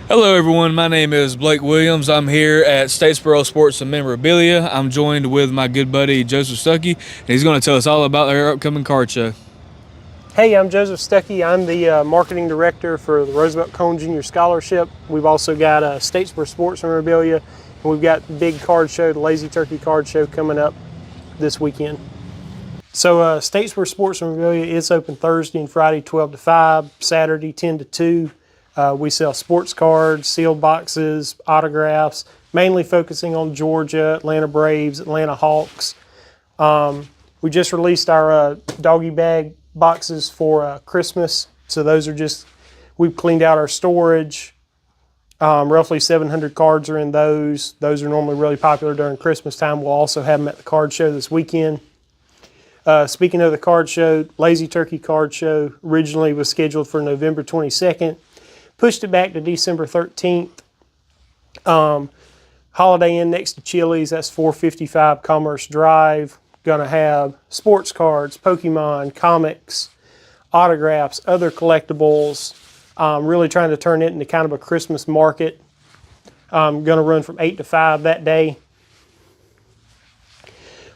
Hello, everyone. My name is Blake Williams. I'm here at Statesboro Sports Memorabilia. I'm joined with my good buddy Joseph Stuckey, and he's going to tell us all about their upcoming card show. Hey, I'm Joseph Stuckey. I'm the marketing director for the Roosevelt Cone Jr. Scholarship. We've also got Statesboro Sports Memorabilia, and we've got the big card show, the Lazy Turkey card show, coming up this weekend. So Statesboro Sports Memorabilia is open Thursday and Friday 12 to 5, Saturday 10 to 2. We sell sports cards, sealed boxes, autographs, mainly focusing on Georgia, Atlanta Braves, Atlanta Hawks. We just released our Doggy Bag Boxes for Christmas. So those are just, we've cleaned out our storage. Roughly 700 cards are in those. Those are normally really popular during Christmas time. We'll also have them at the card show this weekend. Speaking of the card show, Lazy Turkey card show originally was scheduled for November 22nd. Pushed it back to December 13th. Holiday Inn next to Chili's, that's 455 Commerce Drive. Gonna have sports cards, Pokemon, comics, autographs, other collectibles. Really trying to turn it into kind of a Christmas market. Gonna run from 8 to 5 that day.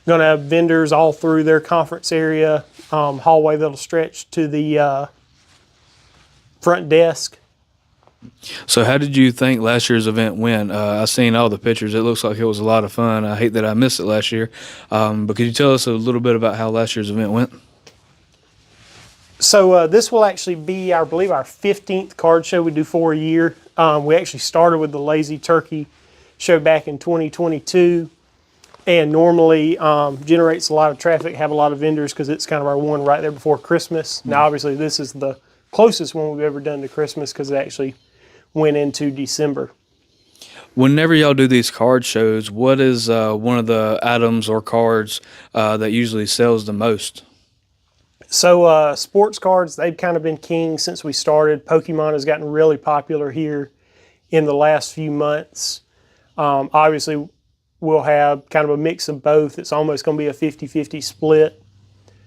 Gonna have vendors all through their conference area, hallway that'll stretch to the front desk. So how did you think last year's event went? I seen all the pictures. It looks like it was a lot of fun. I hate that I missed it last year. But could you tell us a little bit about how last year's event went? So this will actually be, I believe, our 15th card show. We do 4 a year. We actually started with the Lazy Turkey show back in 2022. And normally generates a lot of traffic, have a lot of vendors because it's kind of our one right there before Christmas. Now, obviously, this is the closest one we've ever done to Christmas because it actually went into December. Whenever y'all do these card shows, what is one of the items or cards that usually sells the most? So sports cards, they've kind of been king since we started. Pokemon has gotten really popular here in the last few months. Obviously, we'll have kind of a mix of both. It's almost going to be a 50-50 split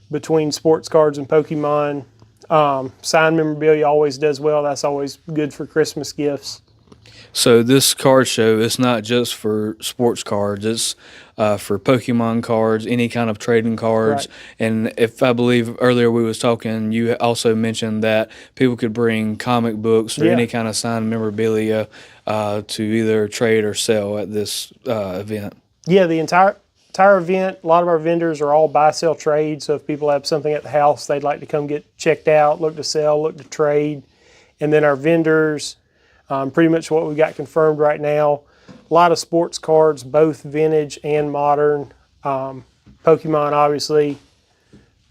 between sports cards and Pokemon. Signed memorabilia always does well. That's always good for Christmas gifts. So this card show, it's not just for sports cards. It's for Pokemon cards, any kind of trading cards. Right. And if I believe earlier we was talking, you also mentioned that people could bring comic books or any kind of signed memorabilia to either trade or sell at this event. Yeah, the entire event, a lot of our vendors are all buy, sell, trade. So if people have something at the house they'd like to come get checked out, look to sell, look to trade. And then our vendors, pretty much what we've got confirmed right now, a lot of sports cards, both vintage and modern. Pokemon, obviously.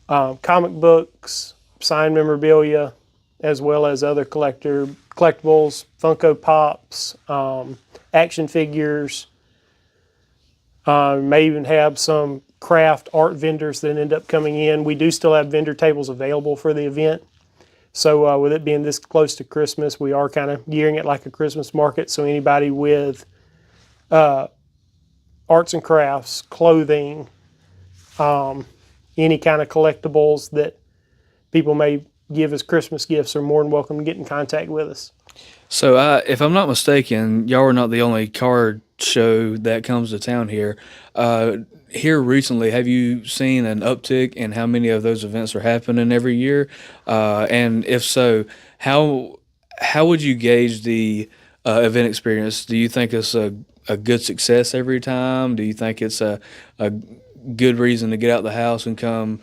Comic books, signed memorabilia, as well as other collectibles, Funko Pops, action figures. May even have some craft art vendors that end up coming in. We do still have vendor tables available for the event. So with it being this close to Christmas, we are kind of gearing it like a Christmas market. So anybody with arts and crafts, clothing, any kind of collectibles that people may give as Christmas gifts are more than welcome to get in contact with us. So if I'm not mistaken, y'all are not the only card show that comes to town here. Here recently, have you seen an uptick in how many of those events are happening every year? And if so, how would you gauge the event experience? Do you think it's a good success every time? Do you think it's a good reason to get out the house and come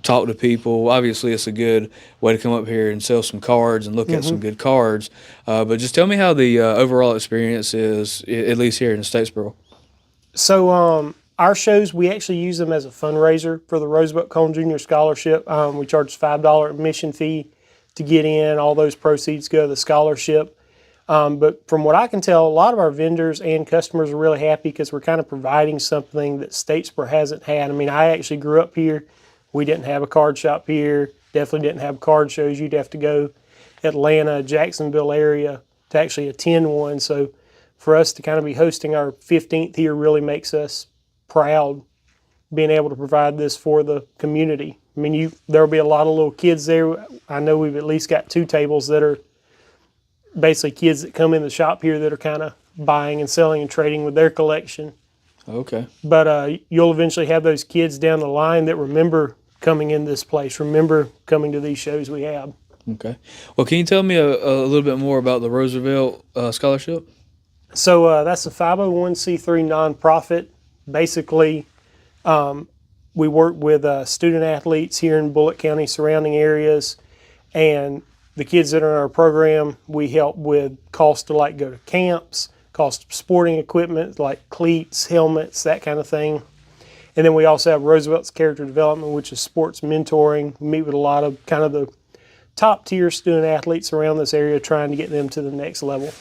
talk to people? Obviously, it's a good way to come up here and sell some cards and look at some good cards. But just tell me how the overall experience is, at least here in Statesboro. So our shows, we actually use them as a fundraiser for the Roosevelt Cone Jr. Scholarship. We charge $5 admission fee to get in. All those proceeds go to the scholarship. But from what I can tell, a lot of our vendors and customers are really happy because we're kind of providing something that Statesboro hasn't had. I mean, I actually grew up here. We didn't have a card shop here. Definitely didn't have card shows. You'd have to go Atlanta, Jacksonville area to actually attend one. So for us to kind of be hosting our 15th here really makes us proud, being able to provide this for the community. I mean, there'll be a lot of little kids there. I know we've at least got 2 tables that are basically kids that come in the shop here that are kind of buying and selling and trading with their collection. Okay. But you'll eventually have those kids down the line that remember coming in this place, remember coming to these shows we have. Okay. Well, can you tell me a little bit more about the Roosevelt Scholarship? So that's a 501c3 nonprofit. Basically, we work with student athletes here in Bullitt County surrounding areas, and the kids that are in our program, we help with costs to like go to camps, cost of sporting equipment like cleats, helmets, that kind of thing. And then we also have Roosevelt's Character Development, which is sports mentoring. We meet with a lot of kind of the top tier student athletes around this area, trying to get them to the next level.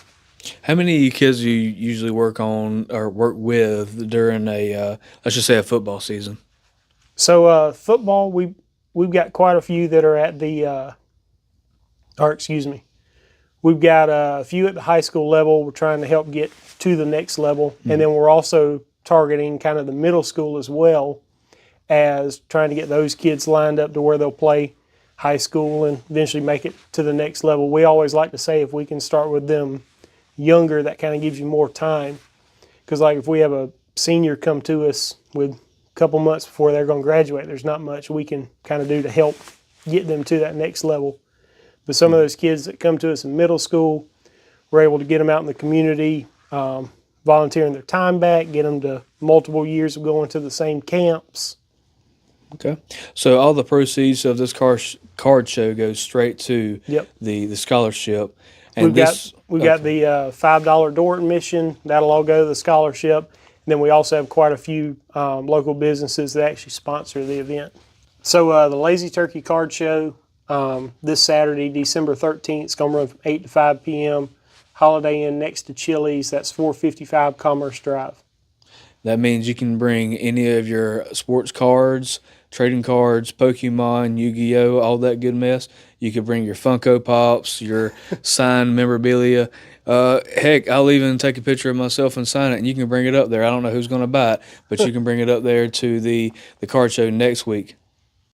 How many kids do you usually work on or work with during a let's just say a football season? So football, we've got quite a few that are at we've got a few at the high school level. We're trying to help get to the next level, and then we're also targeting kind of the middle school as well, as trying to get those kids lined up to where they'll play high school and eventually make it to the next level. We always like to say if we can start with them younger, that kind of gives you more time. Because like if we have a senior come to us with a couple months before they're going to graduate, there's not much we can kind of do to help get them to that next level. But some of those kids that come to us in middle school, we're able to get them out in the community, volunteering their time back, get them to multiple years of going to the same camps. Okay. So all the proceeds of this card show goes straight to Yep. the scholarship. And We've got the $5 door admission. That'll all go to the scholarship. And then we also have quite a few local businesses that actually sponsor the event. So the Lazy Turkey Card Show this Saturday, December 13th, is going to run from 8 to 5 p.m. Holiday Inn next to Chili's. That's 455 Commerce Drive. That means you can bring any of your sports cards, trading cards, Pokemon, Yu-Gi-Oh, all that good mess. You could bring your Funko Pops, your signed memorabilia. Heck, I'll even take a picture of myself and sign it, and you can bring it up there. I don't know who's going to buy it, but you can bring it up there to the card show next week.